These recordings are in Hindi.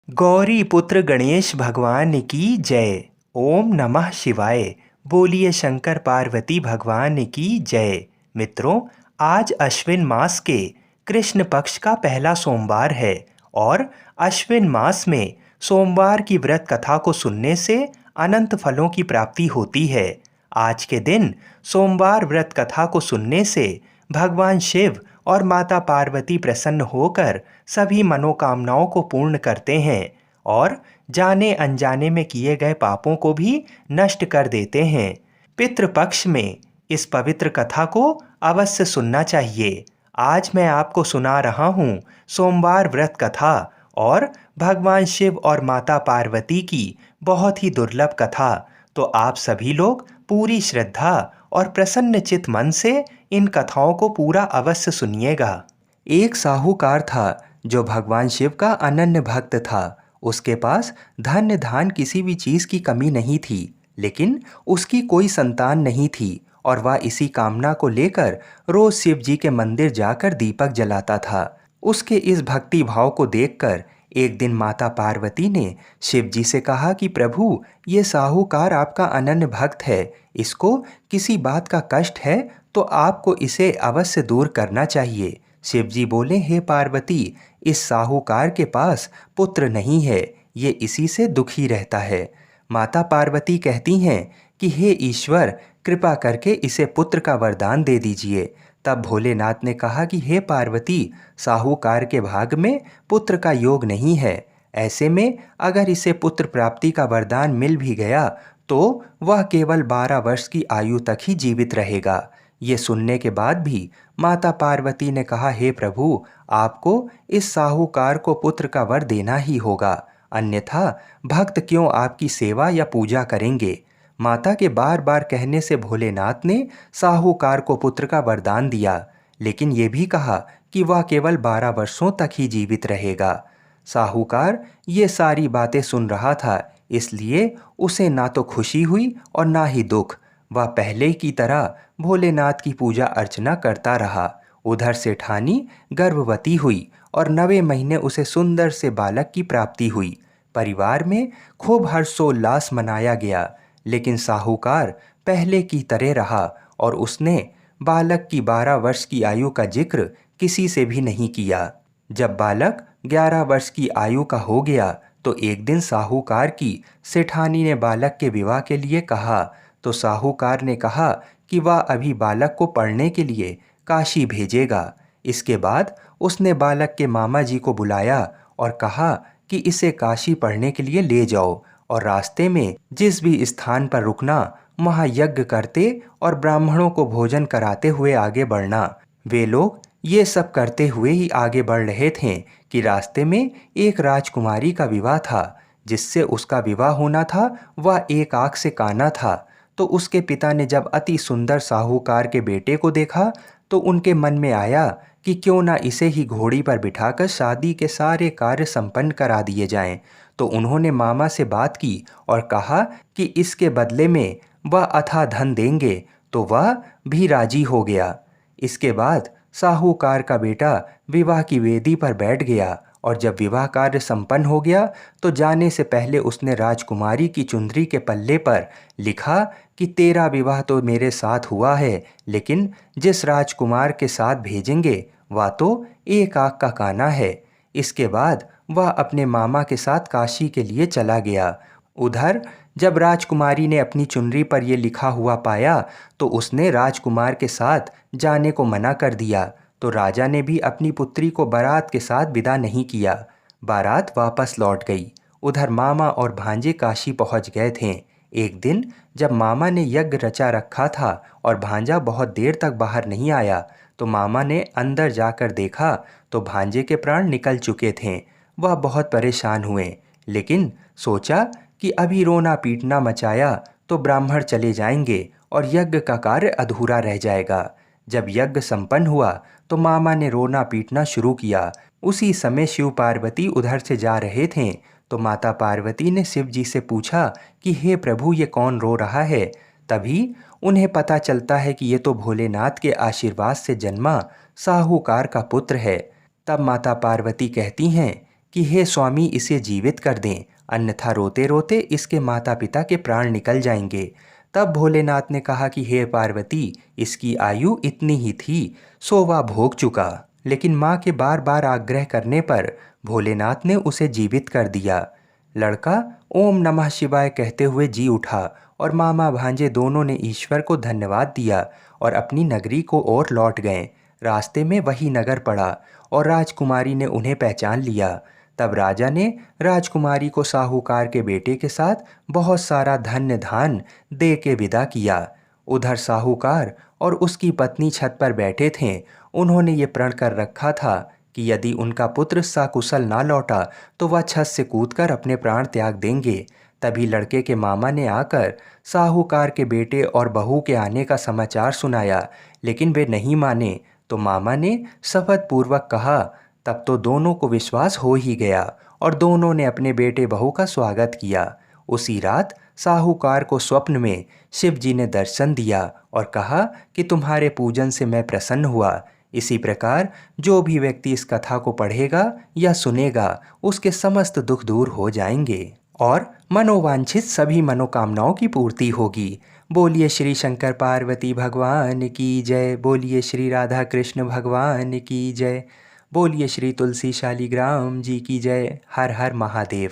गौरी पुत्र गणेश भगवान की जय। ओम नमः शिवाय। बोलिए शंकर पार्वती भगवान की जय। मित्रों, आज अश्विन मास के कृष्ण पक्ष का पहला सोमवार है और अश्विन मास में सोमवार की व्रत कथा को सुनने से अनंत फलों की प्राप्ति होती है। आज के दिन सोमवार व्रत कथा को सुनने से भगवान शिव और माता पार्वती प्रसन्न होकर सभी मनोकामनाओं को पूर्ण करते हैं और जाने अनजाने में किए गए पापों को भी नष्ट कर देते हैं। पितृपक्ष में इस पवित्र कथा को अवश्य सुनना चाहिए। आज मैं आपको सुना रहा हूँ सोमवार व्रत कथा और भगवान शिव और माता पार्वती की बहुत ही दुर्लभ कथा। तो आप सभी लोग पूरी श्रद्धा और प्रसन्न चित मन से इन कथाओं को पूरा अवश्य सुनिएगा। एक साहूकार था जो भगवान शिव का अनन्य भक्त था। उसके पास धन धान किसी भी चीज की कमी नहीं थी, लेकिन उसकी कोई संतान नहीं थी और वह इसी कामना को लेकर रोज शिव जी के मंदिर जाकर दीपक जलाता था। उसके इस भक्ति भाव को देखकर एक दिन माता पार्वती ने शिव जी से कहा कि प्रभु, ये साहूकार आपका अनन्य भक्त है, इसको किसी बात का कष्ट है तो आपको इसे अवश्य दूर करना चाहिए। शिव जी बोले, हे पार्वती, इस साहूकार के पास पुत्र नहीं है, ये इसी से दुखी रहता है। माता पार्वती कहती हैं कि हे ईश्वर, कृपा करके इसे पुत्र का वरदान दे दीजिए। तब भोलेनाथ ने कहा कि हे पार्वती, साहूकार के भाग में पुत्र का योग नहीं है। ऐसे में अगर इसे पुत्र प्राप्ति का वरदान मिल भी गया तो वह केवल 12 वर्ष की आयु तक ही जीवित रहेगा। ये सुनने के बाद भी माता पार्वती ने कहा, हे प्रभु, आपको इस साहूकार को पुत्र का वर देना ही होगा, अन्यथा भक्त क्यों आपकी सेवा या पूजा करेंगे। माता के बार बार कहने से भोलेनाथ ने साहूकार को पुत्र का वरदान दिया, लेकिन ये भी कहा कि वह केवल 12 वर्षों तक ही जीवित रहेगा। साहूकार ये सारी बातें सुन रहा था, इसलिए उसे ना तो खुशी हुई और ना ही दुख। वह पहले की तरह भोलेनाथ की पूजा अर्चना करता रहा। उधर सेठानी गर्भवती हुई और 9वें महीने उसे सुंदर से बालक की प्राप्ति हुई। परिवार में खूब हर्षोल्लास मनाया गया, लेकिन साहूकार पहले की तरह रहा और उसने बालक की 12 वर्ष की आयु का जिक्र किसी से भी नहीं किया। जब बालक 11 वर्ष की आयु का हो गया तो एक दिन साहूकार की सेठानी ने बालक के विवाह के लिए कहा, तो साहूकार ने कहा कि वह अभी बालक को पढ़ने के लिए काशी भेजेगा। इसके बाद उसने बालक के मामा जी को बुलाया और कहा कि इसे काशी पढ़ने के लिए ले जाओ और रास्ते में जिस भी स्थान पर रुकना वहाँ यज्ञ करते और ब्राह्मणों को भोजन कराते हुए आगे बढ़ना। वे लोग ये सब करते हुए ही आगे बढ़ रहे थे कि रास्ते में एक राजकुमारी का विवाह था। जिससे उसका विवाह होना था वह एक आंख से काना था। तो उसके पिता ने जब अति सुंदर साहूकार के बेटे को देखा तो उनके मन में आया कि क्यों ना इसे ही घोड़ी पर बिठाकर शादी के सारे कार्य संपन्न करा दिए जाएं। तो उन्होंने मामा से बात की और कहा कि इसके बदले में वह अथाह धन देंगे, तो वह भी राजी हो गया। इसके बाद साहूकार का बेटा विवाह की वेदी पर बैठ गया और जब विवाह कार्य संपन्न हो गया तो जाने से पहले उसने राजकुमारी की चुंदरी के पल्ले पर लिखा कि तेरा विवाह तो मेरे साथ हुआ है, लेकिन जिस राजकुमार के साथ भेजेंगे वह तो एक आंख का काना है। इसके बाद वह अपने मामा के साथ काशी के लिए चला गया। उधर जब राजकुमारी ने अपनी चुनरी पर यह लिखा हुआ पाया तो उसने राजकुमार के साथ जाने को मना कर दिया। तो राजा ने भी अपनी पुत्री को बारात के साथ विदा नहीं किया। बारात वापस लौट गई। उधर मामा और भांजे काशी पहुंच गए थे। एक दिन जब मामा ने यज्ञ रचा रखा था और भांजा बहुत देर तक बाहर नहीं आया तो मामा ने अंदर जाकर देखा तो भांजे के प्राण निकल चुके थे। वह बहुत परेशान हुए, लेकिन सोचा कि अभी रोना पीटना मचाया तो ब्राह्मण चले जाएंगे और यज्ञ का कार्य अधूरा रह जाएगा। जब यज्ञ संपन्न हुआ तो मामा ने रोना पीटना शुरू किया। उसी समय शिव पार्वती उधर से जा रहे थे तो माता पार्वती ने शिव जी से पूछा कि हे प्रभु, ये कौन रो रहा है। तभी उन्हें पता चलता है कि ये तो भोलेनाथ के आशीर्वाद से जन्मा साहूकार का पुत्र है। तब माता पार्वती कहती हैं कि हे स्वामी इसे जीवित कर दें, अन्यथा रोते रोते इसके माता पिता के प्राण निकल जाएंगे। तब भोलेनाथ ने कहा कि हे पार्वती, इसकी आयु इतनी ही थी, सो वह भोग चुका। लेकिन माँ के बार बार आग्रह करने पर भोलेनाथ ने उसे जीवित कर दिया। लड़का ओम नमः शिवाय कहते हुए जी उठा और मामा भांजे दोनों ने ईश्वर को धन्यवाद दिया और अपनी नगरी को ओर लौट गए। रास्ते में वही नगर पड़ा और राजकुमारी ने उन्हें पहचान लिया। तब राजा ने राजकुमारी को साहूकार के बेटे के साथ बहुत सारा धन्य धान दे के विदा किया। उधर साहूकार और उसकी पत्नी छत पर बैठे थे। उन्होंने ये प्रण कर रखा था कि यदि उनका पुत्र सकुशल ना लौटा तो वह छत से कूदकर अपने प्राण त्याग देंगे। तभी लड़के के मामा ने आकर साहूकार के बेटे और बहू के आने का समाचार सुनाया, लेकिन वे नहीं माने। तो मामा ने शपथ पूर्वक कहा। तब तो दोनों को विश्वास हो ही गया और दोनों ने अपने बेटे बहू का स्वागत किया। उसी रात साहूकार को स्वप्न में शिव जी ने दर्शन दिया और कहा कि तुम्हारे पूजन से मैं प्रसन्न हुआ। इसी प्रकार जो भी व्यक्ति इस कथा को पढ़ेगा या सुनेगा उसके समस्त दुख दूर हो जाएंगे और मनोवांछित सभी मनोकामनाओं की पूर्ति होगी। बोलिए श्री शंकर पार्वती भगवान की जय। बोलिए श्री राधा कृष्ण भगवान की जय। बोलिए श्री तुलसी शालिग्राम जी की जय। हर हर महादेव।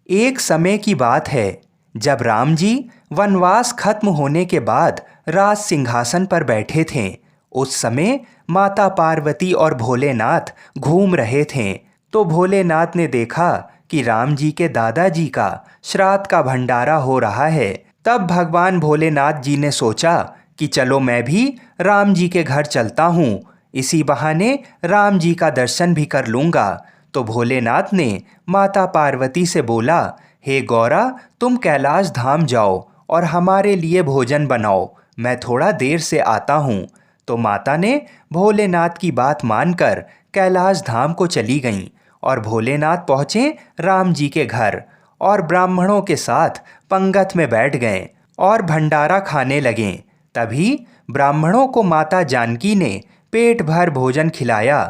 एक समय की बात है जब राम जी वनवास खत्म होने के बाद राज सिंहासन पर बैठे थे। उस समय माता पार्वती और भोलेनाथ घूम रहे थे। तो भोलेनाथ ने देखा कि राम जी के दादाजी का श्राद्ध का भंडारा हो रहा है। तब भगवान भोलेनाथ जी ने सोचा कि चलो मैं भी राम जी के घर चलता हूँ, इसी बहाने राम जी का दर्शन भी कर लूँगा। तो भोलेनाथ ने माता पार्वती से बोला, हे गौरा, तुम कैलाश धाम जाओ और हमारे लिए भोजन बनाओ, मैं थोड़ा देर से आता हूँ। तो माता ने भोलेनाथ की बात मानकर कैलाश धाम को चली गईं और भोलेनाथ पहुँचे राम जी के घर और ब्राह्मणों के साथ पंगत में बैठ गए और भंडारा खाने लगें। तभी ब्राह्मणों को माता जानकी ने पेट भर भोजन खिलाया।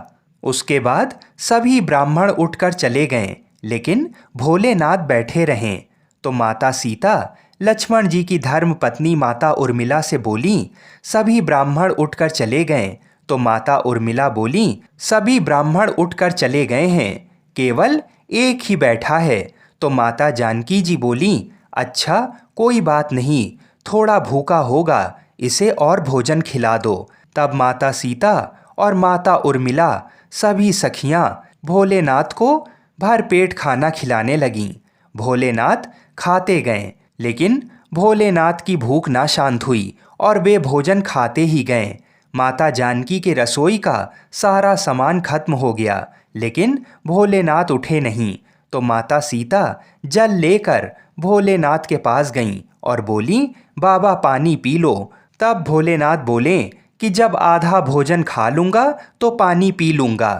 उसके बाद सभी ब्राह्मण उठकर चले गए, लेकिन भोलेनाथ बैठे रहें। तो माता सीता लक्ष्मण जी की धर्म पत्नी माता उर्मिला से बोली, सभी ब्राह्मण उठकर चले गए। तो माता उर्मिला बोली, सभी ब्राह्मण उठकर चले गए हैं, केवल एक ही बैठा है। तो माता जानकी जी बोली, अच्छा कोई बात नहीं, थोड़ा भूखा होगा, इसे और भोजन खिला दो। तब माता सीता और माता उर्मिला सभी सखियां भोलेनाथ को भरपेट खाना खिलाने लगीं। भोलेनाथ खाते गए, लेकिन भोलेनाथ की भूख ना शांत हुई और वे भोजन खाते ही गए। माता जानकी के रसोई का सारा सामान खत्म हो गया, लेकिन भोलेनाथ उठे नहीं। तो माता सीता जल लेकर भोलेनाथ के पास गईं और बोली, बाबा पानी पी लो। तब भोलेनाथ बोले कि जब आधा भोजन खा लूँगा तो पानी पी लूँगा।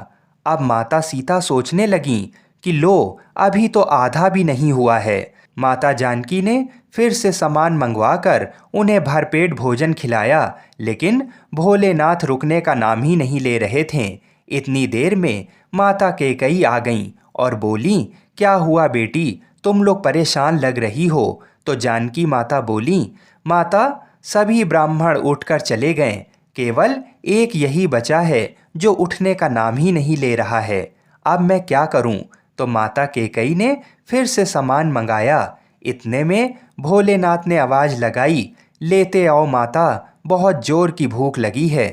अब माता सीता सोचने लगीं कि लो, अभी तो आधा भी नहीं हुआ है। माता जानकी ने फिर से सामान मंगवाकर उन्हें भरपेट भोजन खिलाया, लेकिन भोलेनाथ रुकने का नाम ही नहीं ले रहे थे। इतनी देर में माता कैकेयी आ गईं और बोली, क्या हुआ बेटी, तुम लोग परेशान लग रही हो। तो जानकी माता बोली, माता सभी ब्राह्मण उठकर चले गए, केवल एक यही बचा है जो उठने का नाम ही नहीं ले रहा है, अब मैं क्या करूं। तो माता कैकेयी ने फिर से सामान मंगाया। इतने में भोलेनाथ ने आवाज़ लगाई, लेते आओ माता, बहुत जोर की भूख लगी है।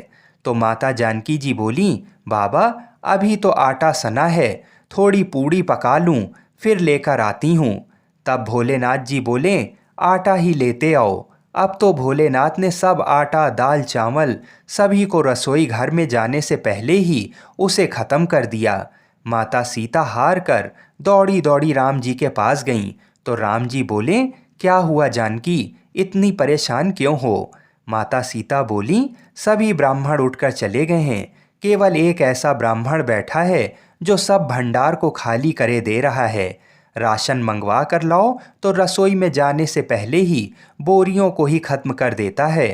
तो माता जानकी जी बोली, बाबा अभी तो आटा सना है, थोड़ी पूड़ी पका लूँ फिर लेकर आती हूँ। तब भोलेनाथ जी बोले, आटा ही लेते आओ। अब तो भोलेनाथ ने सब आटा दाल चावल सभी को रसोई घर में जाने से पहले ही उसे ख़त्म कर दिया। माता सीता हार कर दौड़ी दौड़ी राम जी के पास गईं। तो राम जी बोले, क्या हुआ जानकी, इतनी परेशान क्यों हो। माता सीता बोली, सभी ब्राह्मण उठकर चले गए हैं, केवल एक ऐसा ब्राह्मण बैठा है जो सब भंडार को खाली करे दे रहा है। राशन मंगवा कर लाओ तो रसोई में जाने से पहले ही बोरियों को ही खत्म कर देता है।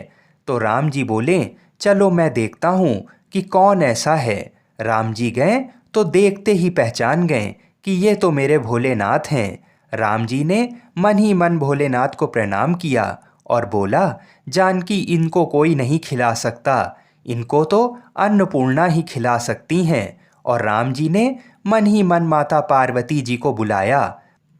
तो राम जी बोले, चलो मैं देखता हूँ कि कौन ऐसा है। राम जी गए तो देखते ही पहचान गए कि ये तो मेरे भोलेनाथ हैं। राम जी ने मन ही मन भोलेनाथ को प्रणाम किया और बोला, जानकी इनको कोई नहीं खिला सकता, इनको तो अन्नपूर्णा ही खिला सकती हैं। और राम जी ने मन ही मन माता पार्वती जी को बुलाया।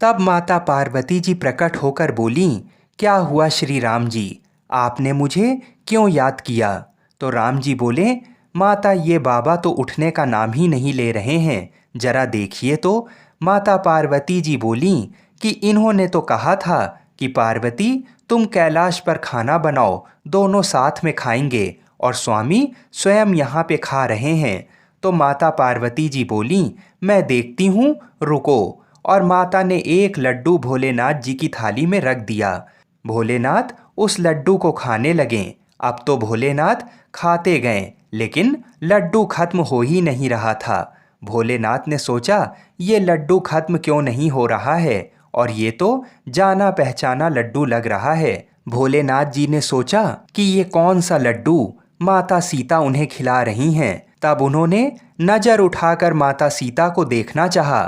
तब माता पार्वती जी प्रकट होकर बोलीं, क्या हुआ श्री राम जी, आपने मुझे क्यों याद किया? तो राम जी बोले, माता ये बाबा तो उठने का नाम ही नहीं ले रहे हैं, जरा देखिए तो। माता पार्वती जी बोलीं कि इन्होंने तो कहा था कि पार्वती तुम कैलाश पर खाना बनाओ, दोनों साथ में खाएंगे, और स्वामी स्वयं यहाँ पे खा रहे हैं। तो माता पार्वती जी बोलीं, मैं देखती हूँ, रुको। और माता ने एक लड्डू भोलेनाथ जी की थाली में रख दिया। भोलेनाथ उस लड्डू को खाने लगें। अब तो भोलेनाथ खाते गए, लेकिन लड्डू खत्म हो ही नहीं रहा था। भोलेनाथ ने सोचा, ये लड्डू खत्म क्यों नहीं हो रहा है, और ये तो जाना पहचाना लड्डू लग रहा है। भोलेनाथ जी ने सोचा कि ये कौन सा लड्डू माता सीता उन्हें खिला रही हैं। तब उन्होंने नजर उठाकर माता सीता को देखना चाहा।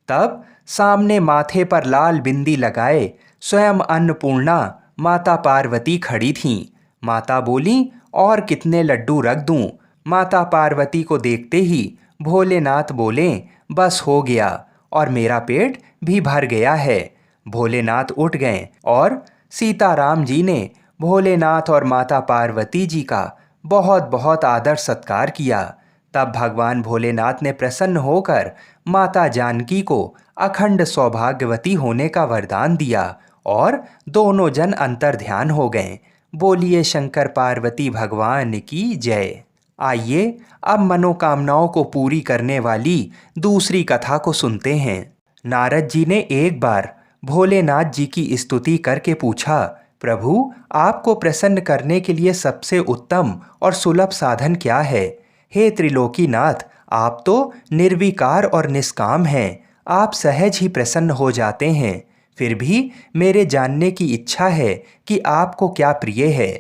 तब सामने माथे पर लाल बिंदी लगाए स्वयं अन्नपूर्णा माता पार्वती खड़ी थीं। माता बोली, और कितने लड्डू रख दूं? माता पार्वती को देखते ही भोलेनाथ बोले, बस हो गया, और मेरा पेट भी भर गया है। भोलेनाथ उठ गए और सीताराम जी ने भोलेनाथ और माता पार्वती जी का बहुत बहुत आदर सत्कार किया। तब भगवान भोलेनाथ ने प्रसन्न होकर माता जानकी को अखंड सौभाग्यवती होने का वरदान दिया और दोनों जन अंतर ध्यान हो गए। बोलिए शंकर पार्वती भगवान की जय। आइए अब मनोकामनाओं को पूरी करने वाली दूसरी कथा को सुनते हैं। नारद जी ने एक बार भोलेनाथ जी की स्तुति करके पूछा, प्रभु आपको प्रसन्न करने के लिए सबसे उत्तम और सुलभ साधन क्या है? हे त्रिलोकीनाथ, आप तो निर्विकार और निष्काम हैं, आप सहज ही प्रसन्न हो जाते हैं। फिर भी मेरे जानने की इच्छा है कि आपको क्या प्रिय है।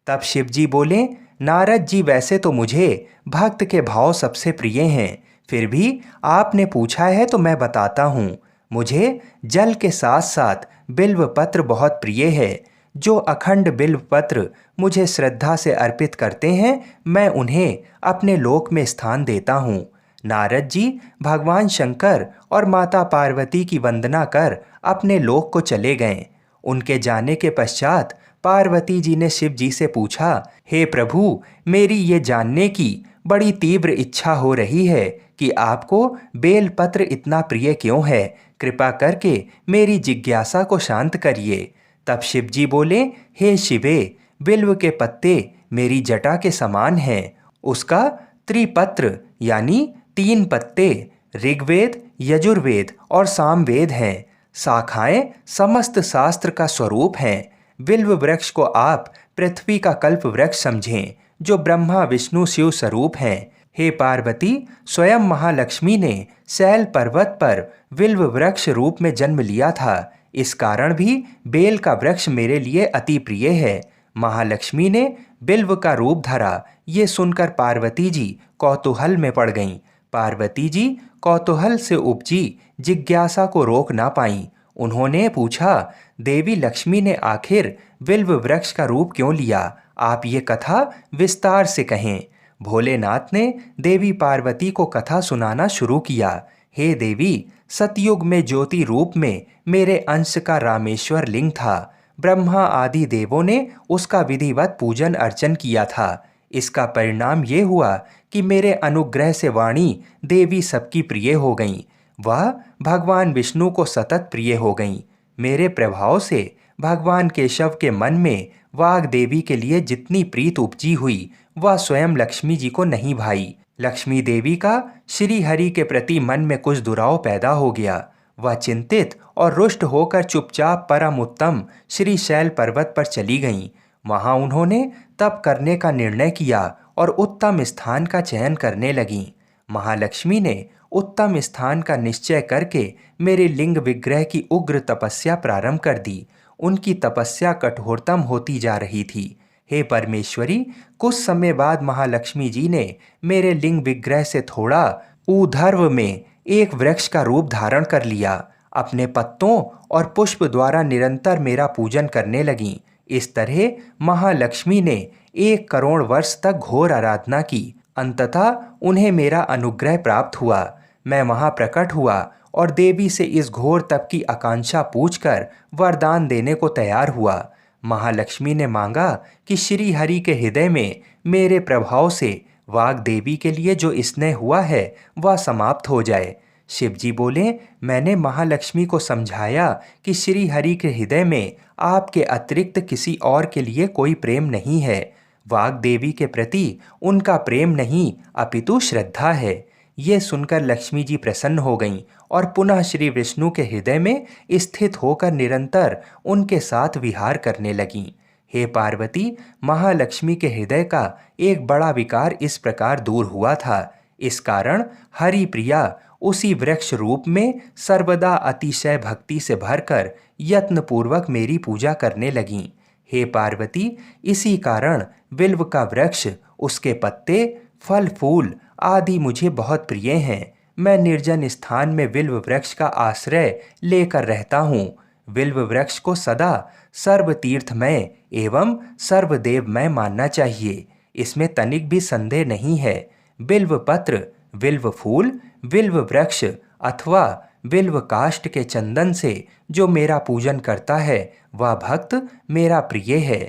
तब शिव जी बोले, नारद जी वैसे तो मुझे भक्त के भाव सबसे प्रिय हैं, फिर भी आपने पूछा है तो मैं बताता हूँ। मुझे जल के साथ साथ बिल्व पत्र बहुत प्रिय है। जो अखंड बिल्व पत्र मुझे श्रद्धा से अर्पित करते हैं, मैं उन्हें अपने लोक में स्थान देता हूँ। नारद जी भगवान शंकर और माता पार्वती की वंदना कर अपने लोक को चले गए। उनके जाने के पश्चात पार्वती जी ने शिव जी से पूछा, हे प्रभु, मेरी ये जानने की बड़ी तीव्र इच्छा हो रही है कि आपको बेलपत्र इतना प्रिय क्यों है। कृपा करके मेरी जिज्ञासा को शांत करिए। तब शिव जी बोले, हे शिवे, बिल्व के पत्ते मेरी जटा के समान हैं। उसका त्रिपत्र यानी 3 पत्ते ऋग्वेद, यजुर्वेद और सामवेद हैं। शाखाएं समस्त शास्त्र का स्वरूप हैं। बिल्व वृक्ष को आप पृथ्वी का कल्प वृक्ष समझें, जो ब्रह्मा विष्णु शिव स्वरूप हैं। हे पार्वती, स्वयं महालक्ष्मी ने शैल पर्वत पर बिल्व वृक्ष रूप में जन्म लिया था। इस कारण भी बेल का वृक्ष मेरे लिए अति प्रिय है। महालक्ष्मी ने बिल्व का रूप धरा, ये सुनकर पार्वती जी कौतूहल में पड़ गईं। पार्वती जी कौतूहल से उपजी जिज्ञासा को रोक ना पाईं। उन्होंने पूछा, देवी लक्ष्मी ने आखिर बिल्व वृक्ष का रूप क्यों लिया? आप ये कथा विस्तार से कहें। भोलेनाथ ने देवी पार्वती को कथा सुनाना शुरू किया। हे देवी, सतयुग में ज्योति रूप में मेरे अंश का रामेश्वर लिंग था। ब्रह्मा आदि देवों ने उसका विधिवत पूजन अर्चन किया था। इसका परिणाम ये हुआ कि मेरे अनुग्रह से वाणी देवी सबकी प्रिय हो गईं। वह भगवान विष्णु को सतत प्रिय हो गईं। मेरे प्रभाव से भगवान केशव के मन में वाग देवी के लिए जितनी प्रीत उपजी हुई, वह स्वयं लक्ष्मी जी को नहीं भाई। लक्ष्मी देवी का श्री हरि के प्रति मन में कुछ दुराव पैदा हो गया। वह चिंतित और रुष्ट होकर चुपचाप परम उत्तम श्री शैल पर्वत पर चली गईं। वहां उन्होंने तप करने का निर्णय किया और उत्तम स्थान का चयन करने लगीं। महालक्ष्मी ने उत्तम स्थान का निश्चय करके मेरे लिंग विग्रह की उग्र तपस्या प्रारंभ कर दी। उनकी तपस्या कठोरतम होती जा रही थी। हे परमेश्वरी, कुछ समय बाद महालक्ष्मी जी ने मेरे लिंग विग्रह से थोड़ा ऊर्ध्व में एक वृक्ष का रूप धारण कर लिया। अपने पत्तों और पुष्प द्वारा निरंतर मेरा पूजन करने लगीं। इस तरह महालक्ष्मी ने 1 करोड़ वर्ष तक घोर आराधना की। अंततः उन्हें मेरा अनुग्रह प्राप्त हुआ। मैं वहां प्रकट हुआ और देवी से इस घोर तप की आकांक्षा पूछकर वरदान देने को तैयार हुआ। महालक्ष्मी ने मांगा कि श्री हरि के हृदय में मेरे प्रभाव से वाग देवी के लिए जो स्नेह हुआ है वह समाप्त हो जाए। शिवजी बोले, मैंने महालक्ष्मी को समझाया कि श्री हरि के हृदय में आपके अतिरिक्त किसी और के लिए कोई प्रेम नहीं है। वाग देवी के प्रति उनका प्रेम नहीं अपितु श्रद्धा है। ये सुनकर लक्ष्मी जी प्रसन्न हो गईं और पुनः श्री विष्णु के हृदय में स्थित होकर निरंतर उनके साथ विहार करने लगीं। हे पार्वती, महालक्ष्मी के हृदय का एक बड़ा विकार इस प्रकार दूर हुआ था। इस कारण हरि प्रिया उसी वृक्ष रूप में सर्वदा अतिशय भक्ति से भरकर यत्नपूर्वक मेरी पूजा करने लगीं। हे पार्वती, इसी कारण बिल्व का वृक्ष, उसके पत्ते, फल फूल आदि मुझे बहुत प्रिय हैं। मैं निर्जन स्थान में बिल्व वृक्ष का आश्रय लेकर रहता हूँ। बिल्व वृक्ष को सदा सर्वतीर्थमय एवं सर्वदेवमय मानना चाहिए, इसमें तनिक भी संदेह नहीं है। बिल्व पत्र, बिल्व फूल, बिल्व वृक्ष अथवा बिल्व काष्ठ के चंदन से जो मेरा पूजन करता है वह भक्त मेरा प्रिय है।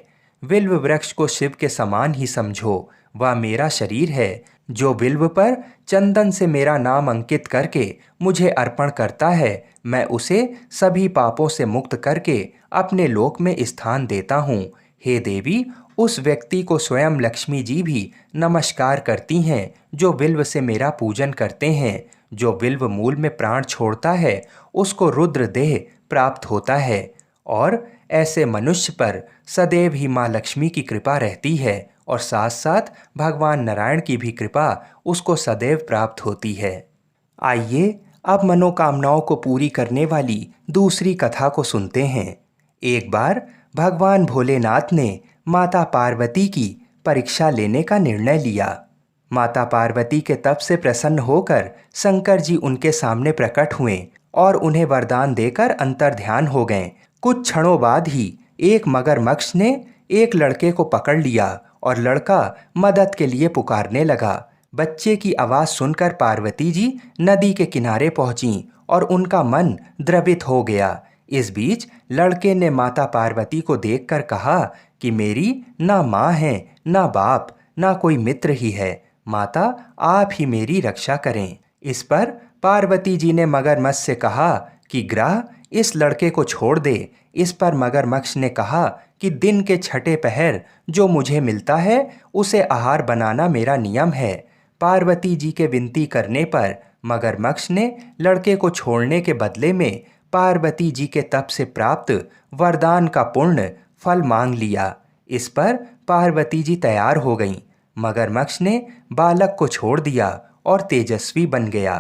बिल्व वृक्ष को शिव के समान ही समझो, वह मेरा शरीर है। जो बिल्व पर चंदन से मेरा नाम अंकित करके मुझे अर्पण करता है, मैं उसे सभी पापों से मुक्त करके अपने लोक में स्थान देता हूँ। हे देवी, उस व्यक्ति को स्वयं लक्ष्मी जी भी नमस्कार करती हैं जो बिल्व से मेरा पूजन करते हैं। जो बिल्व मूल में प्राण छोड़ता है उसको रुद्र देह प्राप्त होता है और ऐसे मनुष्य पर सदैव ही माँ लक्ष्मी की कृपा रहती है और साथ साथ भगवान नारायण की भी कृपा उसको सदैव प्राप्त होती है। आइए अब मनोकामनाओं को पूरी करने वाली दूसरी कथा को सुनते हैं। एक बार भगवान भोलेनाथ ने माता पार्वती की परीक्षा लेने का निर्णय लिया। माता पार्वती के तप से प्रसन्न होकर शंकर जी उनके सामने प्रकट हुए और उन्हें वरदान देकर अंतर्ध्यान हो गए। कुछ क्षणों बाद ही एक मगरमच्छ ने एक लड़के को पकड़ लिया और लड़का मदद के लिए पुकारने लगा। बच्चे की आवाज़ सुनकर पार्वती जी नदी के किनारे पहुंचीं और उनका मन द्रवित हो गया। इस बीच लड़के ने माता पार्वती को देखकर कहा कि मेरी ना माँ है, ना बाप, ना कोई मित्र ही है। माता, आप ही मेरी रक्षा करें। इस पर पार्वती जी ने मगरमच्छ से कहा कि ग्रह, इस लड़के को छोड़ दे। इस पर मगरमच्छ ने कहा कि दिन के छठे पहर जो मुझे मिलता है उसे आहार बनाना मेरा नियम है। पार्वती जी के विनती करने पर मगरमच्छ ने लड़के को छोड़ने के बदले में पार्वती जी के तप से प्राप्त वरदान का पूर्ण फल मांग लिया। इस पर पार्वती जी तैयार हो गईं। मगरमच्छ ने बालक को छोड़ दिया और तेजस्वी बन गया।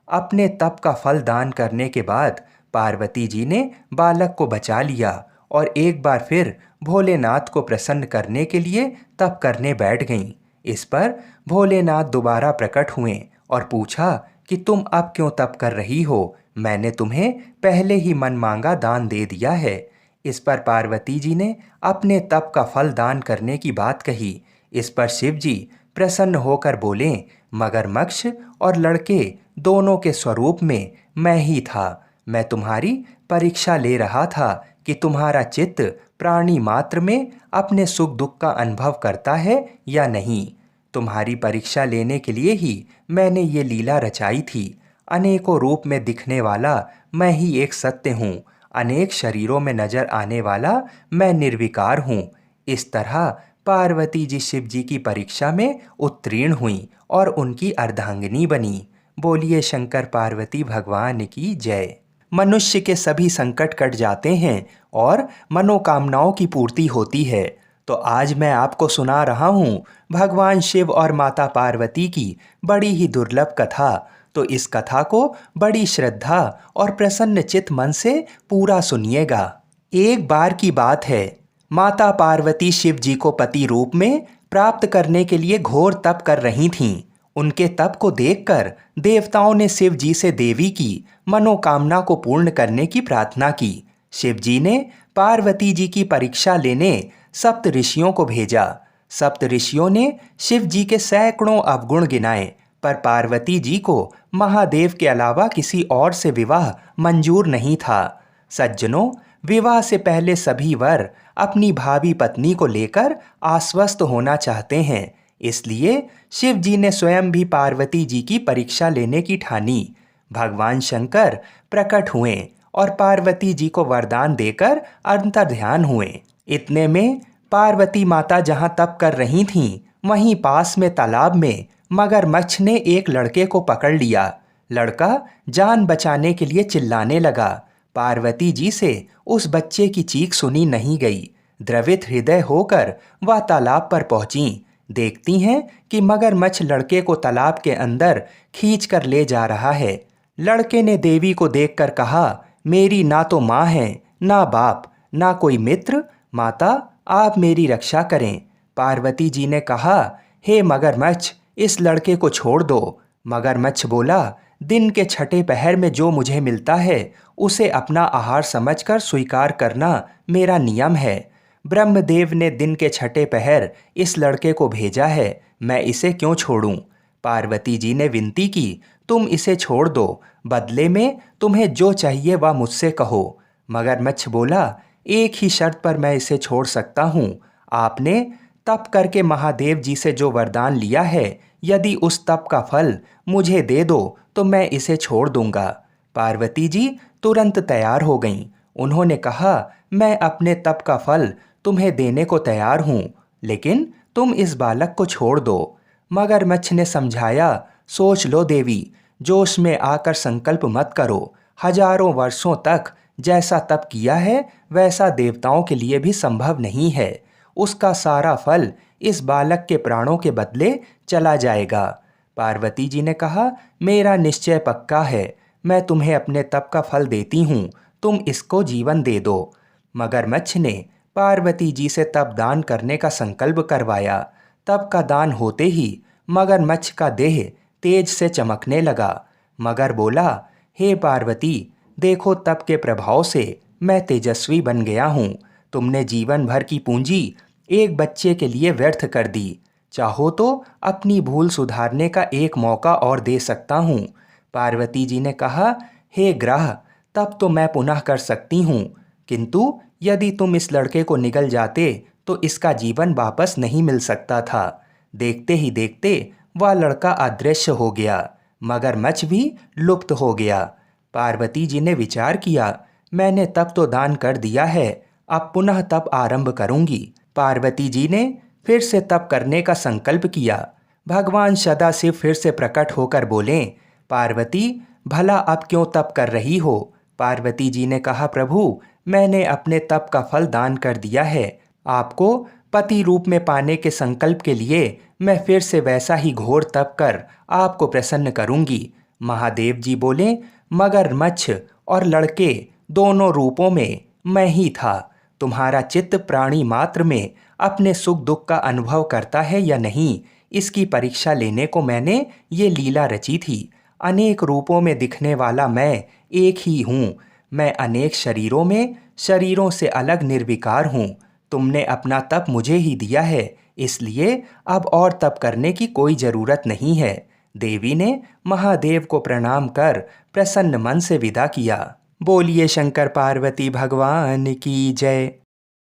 अपने तप का फल दान करने के बाद पार्वती जी ने बालक को बचा लिया और एक बार फिर भोलेनाथ को प्रसन्न करने के लिए तप करने बैठ गईं। इस पर भोलेनाथ दोबारा प्रकट हुए और पूछा कि तुम अब क्यों तप कर रही हो? मैंने तुम्हें पहले ही मन मांगा दान दे दिया है। इस पर पार्वती जी ने अपने तप का फल दान करने की बात कही। इस पर शिव जी प्रसन्न होकर बोले, मगरमच्छ और लड़के दोनों के स्वरूप में मैं ही था। मैं तुम्हारी परीक्षा ले रहा था कि तुम्हारा चित्त प्राणी मात्र में अपने सुख दुख का अनुभव करता है या नहीं। तुम्हारी परीक्षा लेने के लिए ही मैंने ये लीला रचाई थी। अनेकों रूप में दिखने वाला मैं ही एक सत्य हूँ। अनेक शरीरों में नजर आने वाला मैं निर्विकार हूँ। इस तरह पार्वती जी शिव जी की परीक्षा में उत्तीर्ण हुई और उनकी अर्धांगिनी बनी। बोलिए शंकर पार्वती भगवान की जय। मनुष्य के सभी संकट कट जाते हैं और मनोकामनाओं की पूर्ति होती है। तो आज मैं आपको सुना रहा हूँ भगवान शिव और माता पार्वती की बड़ी ही दुर्लभ कथा। तो इस कथा को बड़ी श्रद्धा और प्रसन्न चित्त मन से पूरा सुनिएगा। एक बार की बात है, माता पार्वती शिव जी को पति रूप में प्राप्त करने के लिए घोर तप कर रही थीं। उनके तप को देखकर देवताओं ने शिव जी से देवी की मनोकामना को पूर्ण करने की प्रार्थना की। शिव जी ने पार्वती जी की परीक्षा लेने सप्त ऋषियों को भेजा। सप्त ऋषियों ने शिव जी के सैकड़ों अवगुण गिनाए, पर पार्वती जी को महादेव के अलावा किसी और से विवाह मंजूर नहीं था। सज्जनों, विवाह से पहले सभी वर अपनी भावी पत्नी को लेकर आश्वस्त होना चाहते हैं, इसलिए शिव जी ने स्वयं भी पार्वती जी की परीक्षा लेने की ठानी। भगवान शंकर प्रकट हुए और पार्वती जी को वरदान देकर अंतर्ध्यान हुए। इतने में पार्वती माता जहां तप कर रही थीं, वहीं पास में तालाब में मगरमच्छ ने एक लड़के को पकड़ लिया। लड़का जान बचाने के लिए चिल्लाने लगा। पार्वती जी से उस बच्चे की चीख सुनी नहीं गई। द्रवित हृदय होकर वह तालाब पर पहुंची। देखती हैं कि मगरमच्छ लड़के को तालाब के अंदर खींच कर ले जा रहा है। लड़के ने देवी को देखकर कहा, मेरी ना तो माँ है, ना बाप, ना कोई मित्र। माता, आप मेरी रक्षा करें। पार्वती जी ने कहा, हे मगरमच्छ, इस लड़के को छोड़ दो। मगरमच्छ बोला, दिन के छठे पहर में जो मुझे मिलता है उसे अपना आहार समझकर स्वीकार करना मेरा नियम है। ब्रह्मदेव ने दिन के छठे पहर इस लड़के को भेजा है, मैं इसे क्यों छोड़ूं? पार्वती जी ने विनती की, तुम इसे छोड़ दो, बदले में तुम्हें जो चाहिए वह मुझसे कहो। मगरमच्छ बोला, एक ही शर्त पर मैं इसे छोड़ सकता हूँ। आपने तप करके महादेव जी से जो वरदान लिया है, यदि उस तप का फल मुझे दे दो तो मैं इसे छोड़ दूंगा। पार्वती जी तुरंत तैयार हो गईं। उन्होंने कहा, मैं अपने तप का फल तुम्हें देने को तैयार हूँ, लेकिन तुम इस बालक को छोड़ दो। मगरमच्छ ने समझाया, सोच लो देवी, जोश में आकर संकल्प मत करो। हजारों वर्षों तक जैसा तप किया है वैसा देवताओं के लिए भी संभव नहीं है। उसका सारा फल इस बालक के प्राणों के बदले चला जाएगा। पार्वती जी ने कहा, मेरा निश्चय पक्का है, मैं तुम्हें अपने तप का फल देती हूँ, तुम इसको जीवन दे दो। मगरमच्छ ने पार्वती जी से तप दान करने का संकल्प करवाया। तप का दान होते ही मगरमच्छ का देह तेज से चमकने लगा। मगर बोला, हे पार्वती, देखो तप के प्रभाव से मैं तेजस्वी बन गया हूँ। तुमने जीवन भर की पूंजी एक बच्चे के लिए व्यर्थ कर दी। चाहो तो अपनी भूल सुधारने का एक मौका और दे सकता हूँ। पार्वती जी ने कहा, हे ग्रह, तब तो मैं पुनः कर सकती हूँ, किंतु यदि तुम इस लड़के को निगल जाते तो इसका जीवन वापस नहीं मिल सकता था। देखते ही देखते वह लड़का अदृश्य हो गया। मगरमच्छ भी लुप्त हो गया। पार्वती जी ने विचार किया, मैंने तप तो दान कर दिया है, अब पुनः तप आरंभ करूंगी। पार्वती जी ने फिर से तप करने का संकल्प किया। भगवान सदाशिव फिर से प्रकट होकर बोले, पार्वती, भला अब क्यों तप कर रही हो? पार्वती जी ने कहा, प्रभु, मैंने अपने तप का फल दान कर दिया है। आपको पति रूप में पाने के संकल्प के लिए मैं फिर से वैसा ही घोर तप कर आपको प्रसन्न करूंगी। महादेव जी बोले, मगरमच्छ और लड़के दोनों रूपों में मैं ही था। तुम्हारा चित्त प्राणी मात्र में अपने सुख दुख का अनुभव करता है या नहीं, इसकी परीक्षा लेने को मैंने ये लीला रची थी। अनेक रूपों में दिखने वाला मैं एक ही हूँ। मैं अनेक शरीरों में शरीरों से अलग निर्विकार हूँ। तुमने अपना तप मुझे ही दिया है, इसलिए अब और तप करने की कोई ज़रूरत नहीं है। देवी ने महादेव को प्रणाम कर प्रसन्न मन से विदा किया। बोलिए शंकर पार्वती भगवान की जय।